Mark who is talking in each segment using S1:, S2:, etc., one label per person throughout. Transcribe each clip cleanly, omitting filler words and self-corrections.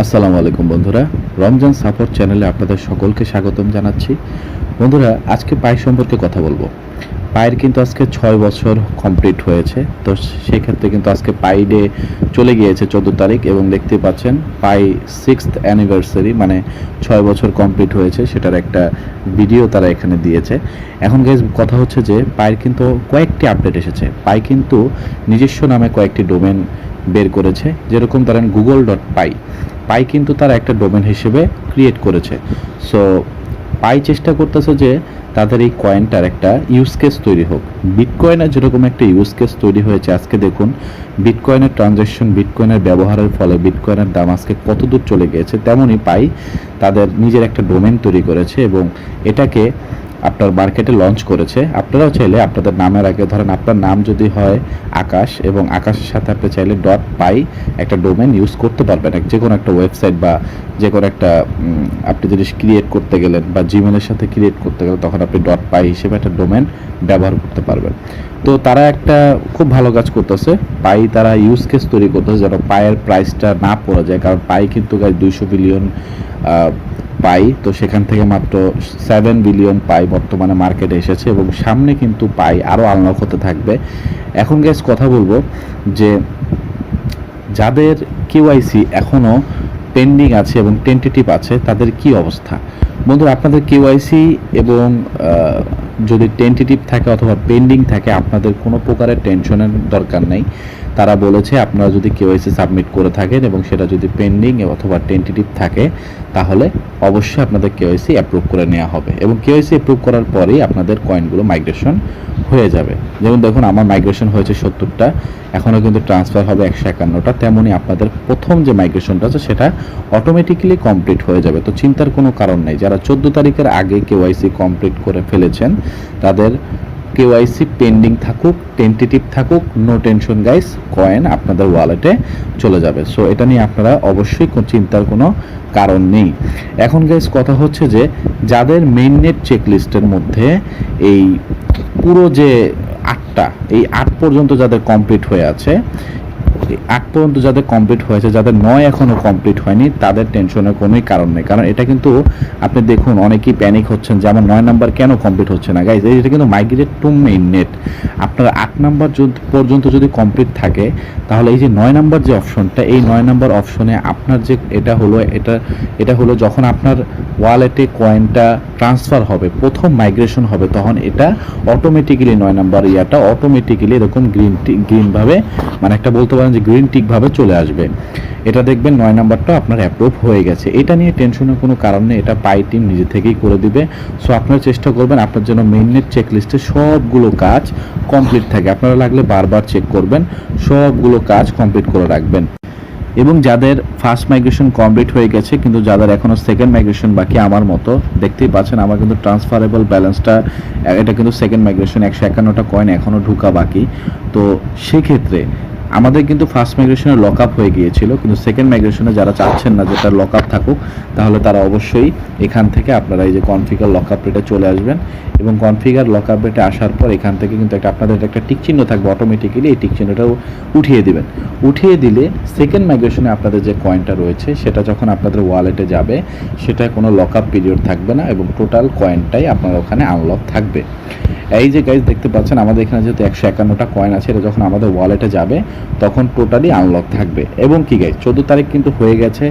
S1: আসসালামু আলাইকুম বন্ধুরা, রমজান সাপোর্ট চ্যানেলে আপনাদের সকলকে স্বাগতম জানাচ্ছি। বন্ধুরা, আজকে পাই সম্পর্কে কথা বলবো। পায়ের কিন্তু আজকে 6 বছর কমপ্লিট হয়েছে। তো সেক্ষেত্রে কিন্তু আজকে পাই ডে চলে গিয়েছে 14 তারিখ, এবং দেখতে পাচ্ছেন পাই 6th অ্যানিভার্সারি, মানে 6 বছর কমপ্লিট হয়েছে, সেটার একটা ভিডিও তারা এখানে দিয়েছে। এখন গাইজ কথা হচ্ছে যে পায়ের কিন্তু কয়েকটি আপডেট এসেছে। পাই কিন্তু নিজস্ব নামে কয়েকটি ডোমেন বের করেছে, যেরকম ধরেন google.py। পাই কিন্তু তারা একটা ডোমেন হিসেবে ক্রিয়েট করেছে। সো পাই চেষ্টা করতেছে যে তাদের এই কয়েনটার একটা ইউজ কেস তৈরি হোক। বিটকয়েনের যেরকম একটা ইউজ কেস তৈরি হয়েছে, আজকে দেখুন বিটকয়েনের ট্রানজ্যাকশন, বিটকয়েনের ব্যবহারের ফলে বিটকয়েনের দাম আজকে কত দূর চলে গিয়েছে, তেমনই পাই তাদের নিজের একটা ডোমেন তৈরি করেছে এবং এটাকে আপনার মার্কেটে লঞ্চ করেছে। আপনারাও চাইলে আপনাদের নামের আগে ধরেন আপনার নাম যদি হয় আকাশ, এবং আকাশের সাথে আপনি চাইলে .py একটা ডোমেন ইউজ করতে পারবেন। যে কোনো একটা ওয়েবসাইট বা যে কোনো একটা আপনি যদি ক্রিয়েট করতে গেলেন বা জিমেলের সাথে ক্রিয়েট করতে গেলেন, তখন আপনি .py হিসেবে একটা ডোমেন ব্যবহার করতে পারবেন। তো তারা একটা খুব ভালো কাজ করতেছে। পাই তারা ইউজ কেস তৈরি করতেছে যেন পায়ের প্রাইসটা না পড়ে যায়, কারণ পাই কিন্তু 200 বিলিয়ন পাই, তো সেখান থেকে মাত্র 7 বিলিয়ন পাই বর্তমানে মার্কেটে এসেছে, এবং সামনে কিন্তু পাই আরও আনলক হতে থাকবে। এখন গ্যাস কথা বলবো যে যাদের কেওয়াইসি এখনও পেন্ডিং আছে এবং টেন্টেটিভ আছে, তাদের কি অবস্থা। বন্ধুরা, আপনাদের কেওয়াইসি এবং যদি টেন্টেটিভ থাকে অথবা পেন্ডিং থাকে, আপনাদের কোনো প্রকারের টেনশনের দরকার নেই। তারা বলেছে আপনারা যদি কেওয়াইসি সাবমিট করে থাকেন এবং সেটা যদি পেন্ডিং অথবা টেন্টেটিভ থাকে, তাহলে অবশ্যই আপনাদের কেওয়াইসি অ্যাপ্রুভ করে নেওয়া হবে, এবং কেওয়াইসি অ্যাপ্রুভ করার পরেই আপনাদের কয়েনগুলো মাইগ্রেশন হয়ে যাবে। যেমন দেখুন আমার মাইগ্রেশন হয়েছে 70টা, এখনও কিন্তু ট্রান্সফার হবে 151টা। তেমনই আপনাদের প্রথম যে মাইগ্রেশনটা আছে সেটা অটোমেটিক্যালি কমপ্লিট হয়ে যাবে। তো চিন্তার কোনো কারণ নেই। যারা 14 তারিখের আগে কেওয়াইসি কমপ্লিট করে ফেলেছেন, তাদের কেওয়াইসি পেন্ডিং থাকুক, টেন্টেটিভ থাকুক, নো টেনশন গাইস, কয়েন আপনাদের ওয়ালেটে চলে যাবে। সো এটা নিয়ে আপনারা অবশ্যই চিন্তার কোনো কারণ নেই। এখন গাইস কথা হচ্ছে যে যাদের মেইননেট চেকলিস্টের মধ্যে এই পুরো যে 8টা, এই 8 পর্যন্ত যাদের কমপ্লিট হয়ে আছে, 8 পর্যন্ত যাদের কমপ্লিট হয়েছে, যাদের 9 এখনও কমপ্লিট হয়নি, তাদের টেনশনের কোনোই কারণ নেই। কারণ এটা কিন্তু আপনি দেখুন অনেকেই প্যানিক হচ্ছেন যে আমার 9 নাম্বার কেন কমপ্লিট হচ্ছে না। গাইজ, এটা কিন্তু মাইগ্রেট টু মেইন নেট। আপনার 8 নাম্বার পর্যন্ত যদি কমপ্লিট থাকে, তাহলে এই যে 9 নাম্বার যে অপশনটা, এই 9 নাম্বার অপশনে আপনার যে এটা হলো যখন আপনার ওয়ালেটে কয়েনটা ট্রান্সফার হবে, প্রথম মাইগ্রেশন হবে, তখন এটা অটোমেটিক্যালি 9 নাম্বার ইয়াটা অটোমেটিক্যালি এরকম গ্রিনভাবে, মানে একটা বলতে পারেন যে গ্রিন টিকভাবে চলে আসবে। এটা দেখবেন 9 নাম্বারটা আপনার অ্যাপ্রুভ হয়ে গেছে। এটা নিয়ে টেনশনের কোনো কারণ নেই, এটা পাই টিম নিজে থেকেই করে দিবে। সো আপনারা চেষ্টা করবেন আপনার জন্য মেইননেট চেকলিস্টে সবগুলো কাজ কমপ্লিট থাকে। আপনারা লাগলে বারবার চেক করবেন, সবগুলো কাজ কমপ্লিট করে রাখবেন। এবং যাদের ফার্স্ট মাইগ্রেশন কমপ্লিট হয়ে গেছে কিন্তু যাদের এখনও সেকেন্ড মাইগ্রেশন বাকি, আমার মতো দেখতেই পাচ্ছেন আমার কিন্তু ট্রান্সফারেবল ব্যালেন্সটা, এটা কিন্তু সেকেন্ড মাইগ্রেশন 151টা কয়েন এখনও ঢুকা বাকি। তো সেক্ষেত্রে আমাদের কিন্তু ফার্স্ট মাইগ্রেশনে লক আপ হয়ে গিয়েছিল, কিন্তু সেকেন্ড মাইগ্রেশনে যারা চাচ্ছেন না যেটা লক আপ থাকুক, তাহলে তারা অবশ্যই এখান থেকে আপনারা এই যে কনফিগার লক আপ রেটে চলে আসবেন, এবং কনফিগার লক আপ রেটে আসার পর এখান থেকে কিন্তু আপনাদের একটা টিক চিহ্ন থাকবে, অটোমেটিক্যালি এই টিক চিহ্নটাও উঠিয়ে দিবেন। উঠিয়ে দিলে সেকেন্ড মাইগ্রেশনে আপনাদের যে কয়েনটা রয়েছে সেটা যখন আপনাদের ওয়ালেটে যাবে, সেটা কোনো লক আপ পিরিয়ড থাকবে না, এবং টোটাল কয়েনটাই আপনার ওখানে আনলক থাকবে। এই যে গাইজ দেখতে পাচ্ছেন আমাদের এখানে যেহেতু 151টা কয়েন আছে, এটা যখন আমাদের ওয়ালেটে যাবে তখন টোটালি আনলক থাকবে। এবং কি গাইজ 14 তারিখ কিন্তু হয়ে গেছে,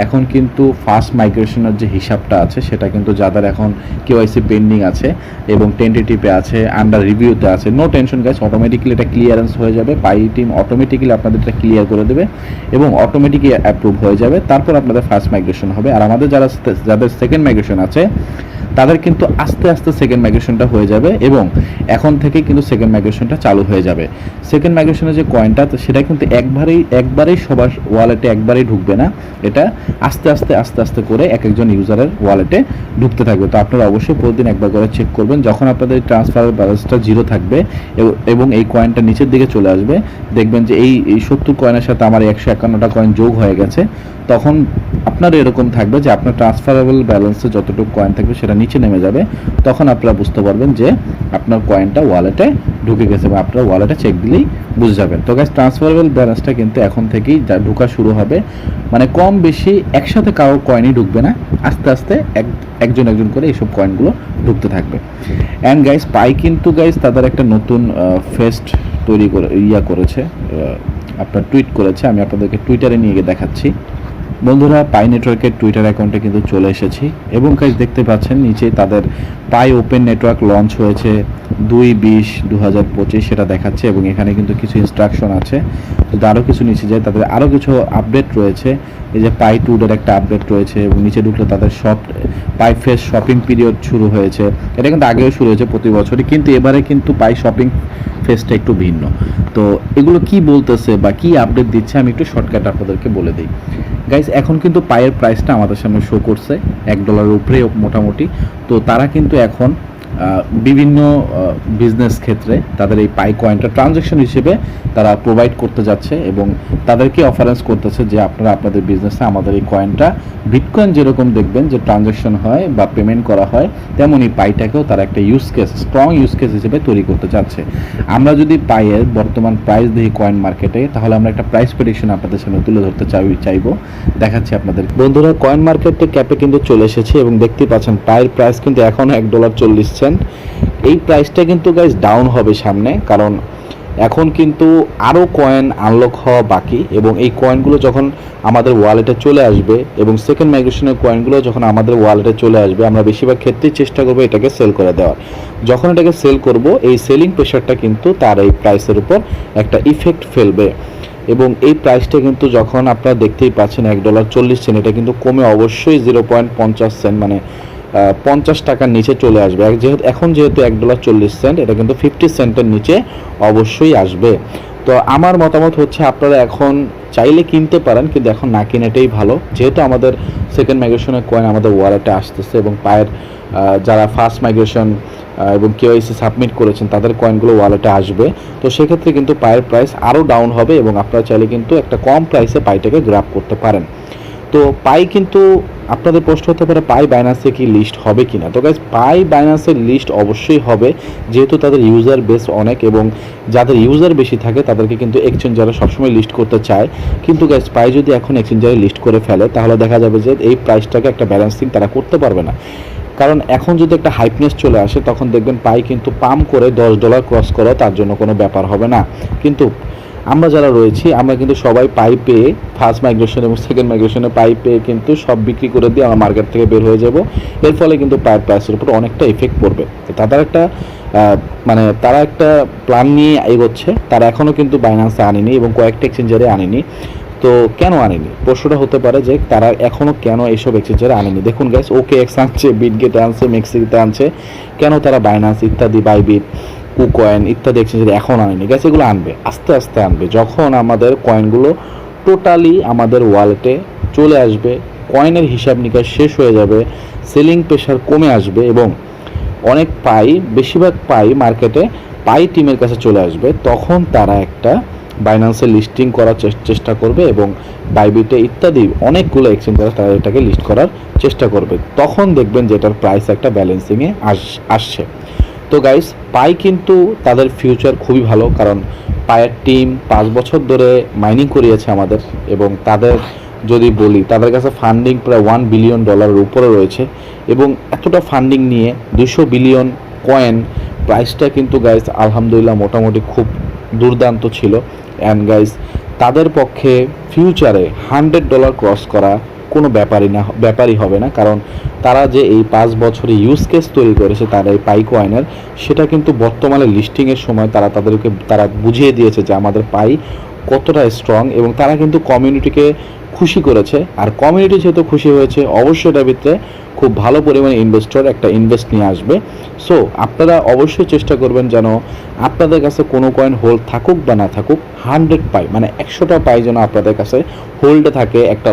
S1: এখন কিন্তু ফার্স্ট মাইগ্রেশনের যে হিসাবটা আছে সেটা কিন্তু যাদের এখন কেওয়াইসি পেন্ডিং আছে এবং টেন্টেটিভে আছে, আন্ডার রিভিউতে আছে, নো টেনশন গাইজ, অটোমেটিক্যালি এটা ক্লিয়ারেন্স হয়ে যাবে। পাই টিম অটোমেটিক্যালি আপনাদের এটা ক্লিয়ার করে দেবে এবং অটোমেটিক্যালি অ্যাপ্রুভ হয়ে যাবে। তারপর আপনাদের ফার্স্ট মাইগ্রেশন হবে। আর আমাদের যাদের সেকেন্ড মাইগ্রেশন আছে, তাদের কিন্তু আস্তে আস্তে সেকেন্ড মাইগ্রেশনটা হয়ে যাবে, এবং এখন থেকে কিন্তু সেকেন্ড মাইগ্রেশনটা চালু হয়ে যাবে। সেকেন্ড মাইগ্রেশনের যে কয়েনটা, সেটা কিন্তু একবারেই সবার ওয়ালেটে একবারেই ঢুকবে না, এটা আস্তে আস্তে করে এক একজন ইউজারের ওয়ালেটে ঢুকতে থাকবে। তো আপনারা অবশ্যই প্রতিদিন একবার করে চেক করবেন। যখন আপনাদের ট্রান্সফার ব্যালেন্সটা 0 থাকবে এবং এই কয়েনটা নিচের দিকে চলে আসবে, দেখবেন যে এই 70 কয়েনের সাথে আমার 151টা কয়েন যোগ হয়ে গেছে, তখন আপনার এরকম থাকবে যে আপনার ট্রান্সফারেবল ব্যালেন্সে যতটুকু কয়েন থাকবে সেটা নিচে নেমে যাবে, তখন আপনারা বুঝতে পারবেন যে আপনার কয়েনটা ওয়ালেটে ঢুকে গেছে বা আপনার ওয়ালেটে চেক দিলেই বুঝে যাবেন। তো গাইস ট্রান্সফারেবল ব্যালেন্সটা কিন্তু এখন থেকেই ঢোকা শুরু হবে, মানে কম বেশি একসাথে কারো কয়েনই ঢুকবে না, আস্তে আস্তে একজন একজন করে এইসব কয়েনগুলো ঢুকতে থাকবে। অ্যান্ড গাইস পাই কিন্তু গাইস তাদের একটা নতুন ফেস্ট তৈরি করে করেছে, আপনার টুইট করেছে, আমি আপনাদেরকে টুইটারে নিয়ে গিয়ে দেখাচ্ছি। বন্ধুরা পাই নেটওয়ার্কের টুইটার অ্যাকাউন্টে কিন্তু চলে এসেছি এবং গাইস দেখতে পাচ্ছেন নিচে তাদের পাই ওপেন নেটওয়ার্ক লঞ্চ হয়েছে 2/20/2025 সেটা দেখাচ্ছে এবং এখানে কিন্তু কিছু ইনস্ট্রাকশন আছে। যদি আরও কিছু নিচে যায় তাদের আরও কিছু আপডেট রয়েছে, এই যে পাই টুডের একটা আপডেট রয়েছে এবং নিচে ঢুকলে তাদের পাই ফেস শপিং পিরিয়ড শুরু হয়েছে। এটা কিন্তু আগেও শুরু হয়েছে প্রতি বছরই, কিন্তু এবারে কিন্তু পাই শপিং ফেসটা একটু ভিন্ন। তো এগুলো কি বলতেছে বা কি আপডেট দিচ্ছে আমি একটু শর্টকাট আপনাদেরকে বলে দিই। গাইস এখন কিন্তু পায়ের প্রাইসটা আমাদের সামনে শো করছে $1 উপরে মোটামুটি। তো তারা কিন্তু এখন বিভিন্ন বিজনেস ক্ষেত্রে তাদের এই পাই কয়েনটা ট্রানজ্যাকশন হিসেবে তারা প্রোভাইড করতে যাচ্ছে এবং তাদেরকে অফারেন্স করতেছে যে আপনারা আপনাদের বিজনেসে আমাদের এই কয়েনটা বিটকয়েন যেরকম দেখবেন যে ট্রানজ্যাকশন হয় বা পেমেন্ট করা হয়, তেমনই পাইটাকেও তারা একটা স্ট্রং ইউজ কেস হিসেবে তৈরি করতে চাচ্ছে। আমরা যদি পাইয়ের বর্তমান প্রাইস দেখি কয়েন মার্কেটে, তাহলে আমরা একটা প্রাইস প্রেডিকশন আপনাদের সামনে তুলে ধরতে চাইবো, দেখাচ্ছি আপনাদের। বন্ধুরা কয়েন মার্কেটে ক্যাপে কিন্তু চলে এসেছে এবং দেখতে পাচ্ছেন পাইয়ের প্রাইস কিন্তু এখনও $1.40। এই প্রাইসটা কিন্তু গাইস ডাউন হবে সামনে, কারণ এখন কিন্তু আরও কয়েন আনলক হওয়া বাকি এবং এই কয়েনগুলো যখন আমাদের ওয়ালেটে চলে আসবে এবং সেকেন্ড মাইগ্রেশনের কয়েনগুলো যখন আমাদের ওয়ালেটে চলে আসবে, আমরা বেশিরভাগ ক্ষেত্রেই চেষ্টা করবো এটাকে সেল করে দেওয়ার। যখন এটাকে সেল করব এই সেলিং প্রেশারটা কিন্তু তার এই প্রাইসের উপর একটা ইফেক্ট ফেলবে এবং এই প্রাইসটা কিন্তু যখন আপনারা দেখতেই পাচ্ছেন $1.40, এটা কিন্তু কমে অবশ্যই 0.50 সেন্ট মানে 50 টাকার নিচে চলে আসবে। যেহেতু $1.40, এটা কিন্তু 50 সেন্টের নিচে অবশ্যই আসবে। তো আমার মতামত হচ্ছে আপনারা এখন চাইলে কিনতে পারেন, কিন্তু এখন না কিনাটাই ভালো, যেহেতু আমাদের সেকেন্ড মাইগ্রেশনের কয়েন আমাদের ওয়ালেটে আসতেছে এবং পায়ের যারা ফার্স্ট মাইগ্রেশন এবং কেওয়াইসি সাবমিট করেছেন তাদের কয়েনগুলো ওয়ালেটে আসবে। তো সেক্ষেত্রে কিন্তু পায়ের প্রাইস আরও ডাউন হবে এবং আপনারা চাইলে কিন্তু একটা কম প্রাইসে পাইটাকে গ্র্যাব করতে পারেন। তো পাই কিন্তু আপনাদের প্রশ্ন হতে পারে পাই বাইন্যান্সে কি লিস্ট হবে কিনা। তো গাইজ পাই বাইন্যান্সের লিস্ট অবশ্যই হবে, যেহেতু তাদের ইউজার বেস অনেক এবং যাদের ইউজার বেশি থাকে তাদেরকে কিন্তু এক্সচেঞ্জারে সবসময় লিস্ট করতে চায়। কিন্তু গাইজ পাই যদি এখন এক্সচেঞ্জারে লিস্ট করে ফেলে তাহলে দেখা যাবে যে এই প্রাইসটাকে একটা ব্যালেন্সিং তারা করতে পারবে না, কারণ এখন যদি একটা হাইপনেস চলে আসে তখন দেখবেন পাই কিন্তু পাম্প করে $10 ক্রস করা তার জন্য কোনো ব্যাপার হবে না। কিন্তু আমরা যারা রয়েছি আমরা কিন্তু সবাই পাই পেয়ে ফার্স্ট মাইগ্রেশন এবং সেকেন্ড মাইগ্রেশনে পাই পেয়ে কিন্তু সব বিক্রি করে দিয়ে আমরা মার্কেট থেকে বের হয়ে যাব। এর ফলে কিন্তু পায়ের প্রাইসের উপর অনেকটা এফেক্ট পড়বে। তারা একটা প্ল্যান নিয়ে এগোচ্ছে, তারা এখনও কিন্তু বাইন্যান্সে আনেনি এবং কয়েকটা এক্সচেঞ্জারে আনেনি। তো কেন আনেনি, প্রশ্নটা হতে পারে যে তারা এখনও কেন এইসব এক্সচেঞ্জারে আনেনি। দেখুন গ্যাস OKX আনছে, বিটগেট আনছে, মেক্সিকোতে আনছে, কেন তারা বাইন্যান্স ইত্যাদি বাইবিট কুকয়েন ইত্যাদি এক্সচেঞ্জারে এখন আনেনি। গ্যাস এগুলো আনবে, আস্তে আস্তে আনবে, যখন আমাদের কয়েনগুলো টোটালি আমাদের ওয়ালেটে চলে আসবে, কয়েনের হিসাব নিকাশ শেষ হয়ে যাবে, সেলিং প্রেশার কমে আসবে এবং অনেক বেশিরভাগ মার্কেটে টিমের কাছে চলে আসবে, তখন তারা একটা বাইন্যান্সে লিস্টিং করার চেষ্টা করবে এবং বাইবিটে ইত্যাদি অনেকগুলো এক্সচেঞ্জারে তারা এটাকে লিস্ট করার চেষ্টা করবে। তখন দেখবেন যে এটার প্রাইস একটা ব্যালেন্সিংয়ে আসছে। তো গাইস পাই কিন্তু তাদের ফিউচার খুবই ভালো, কারণ পায়ের টিম 5 বছর ধরে মাইনিং করিয়েছে আমাদের এবং তাদের যদি বলি তাদের কাছে ফান্ডিং প্রায় $1 বিলিয়ন উপরে রয়েছে এবং এতটা ফান্ডিং নিয়ে 200 বিলিয়ন কয়েন প্রাইসটা কিন্তু গাইস আলহামদুলিল্লাহ মোটামুটি খুব দুর্দান্ত ছিল। অ্যান্ড গাইস তাদের পক্ষে ফিউচারে $100 ক্রস করা কোনো ব্যাপারই হবে না, কারণ তারা যে এই 5 বছরে ইউজ কেস তৈরি করেছে তারা এই পাই কয়েনের, সেটা কিন্তু বর্তমানে লিস্টিংয়ের সময় তারা বুঝিয়ে দিয়েছে যে আমাদের পাই কতটা স্ট্রং এবং তারা কিন্তু কমিউনিটিকে খুশি করেছে। আর কমিউনিটি যেহেতু খুশি হয়েছে অবশ্যই এটার ভিতরে খুব ভালো পরিমাণে ইনভেস্ট নিয়ে আসবে। সো আপনারা অবশ্যই চেষ্টা করবেন যেন আপনাদের কাছে কোনো কয়েন হোল্ড থাকুক বা না থাকুক 100 পাই মানে 100টা পাই যেন আপনাদের কাছে হোল্ডে থাকে একটা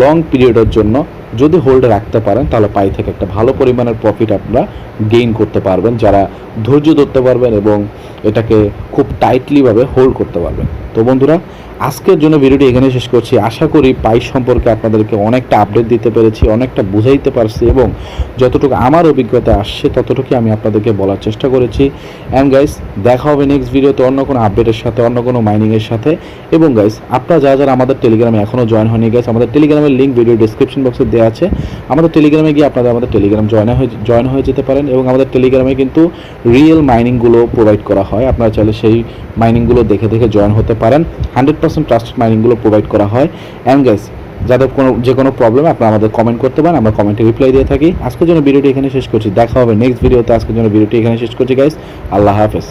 S1: লং পিরিয়ডের জন্য। যদি হোল্ডে রাখতে পারেন তাহলে পাই থেকে একটা ভালো পরিমাণের প্রফিট আপনারা গেইন করতে পারবেন, যারা ধৈর্য ধরতে পারবেন এবং এটাকে খুব টাইটলিভাবে হোল্ড করতে পারবেন। তো বন্ধুরা আজকের জন্য ভিডিওটি এখানে শেষ করছি। আশা করি পাই সম্পর্কে আপনাদেরকে অনেকটা আপডেট দিতে পেরেছি, অনেকটা বুঝাইতে পারছি এবং যতটুকু আমার অভিজ্ঞতা আসছে ততটুকু আমি আপনাদেরকে বলার চেষ্টা করেছি। অ্যান্ড গাইস, দেখা হবে নেক্সট ভিডিওতে অন্য কোনো আপডেটের সাথে, অন্য কোনো মাইনিংয়ের সাথে। এবং গাইস, আপনারা যারা আমাদের টেলিগ্রামে এখনও জয়েন হয়নি গাইস, আমাদের টেলিগ্রামের লিঙ্ক ভিডিও ডিসক্রিপশন বক্সে দেওয়া আছে। আমাদের টেলিগ্রামে গিয়ে আপনারা আমাদের টেলিগ্রাম জয়েন হয়ে যেতে পারেন এবং আমাদের টেলিগ্রামে কিন্তু রিয়েল মাইনিংগুলো প্রোভাইড করা হয়। আপনারা চাইলে সেই মাইনিংগুলো দেখে দেখে জয়েন হতে পারেন। 100% ট্রাস্টেড মাইনিংগুলো প্রোভাইড করা হয়। অ্যান্ড গাইস, যাদের যে কোনো প্রবলেম আপনারা আমাদের কমেন্ট করতে পারেন, আমরা কমেন্টে রিপ্লাই দিয়ে থাকি। আজকের জন্য ভিডিওটি এখানে শেষ করছি। দেখা হবে নেক্সট ভিডিওতে। আজকের জন্য ভিডিওটি এখানে শেষ করছি গাইস। আল্লাহ হাফেজ।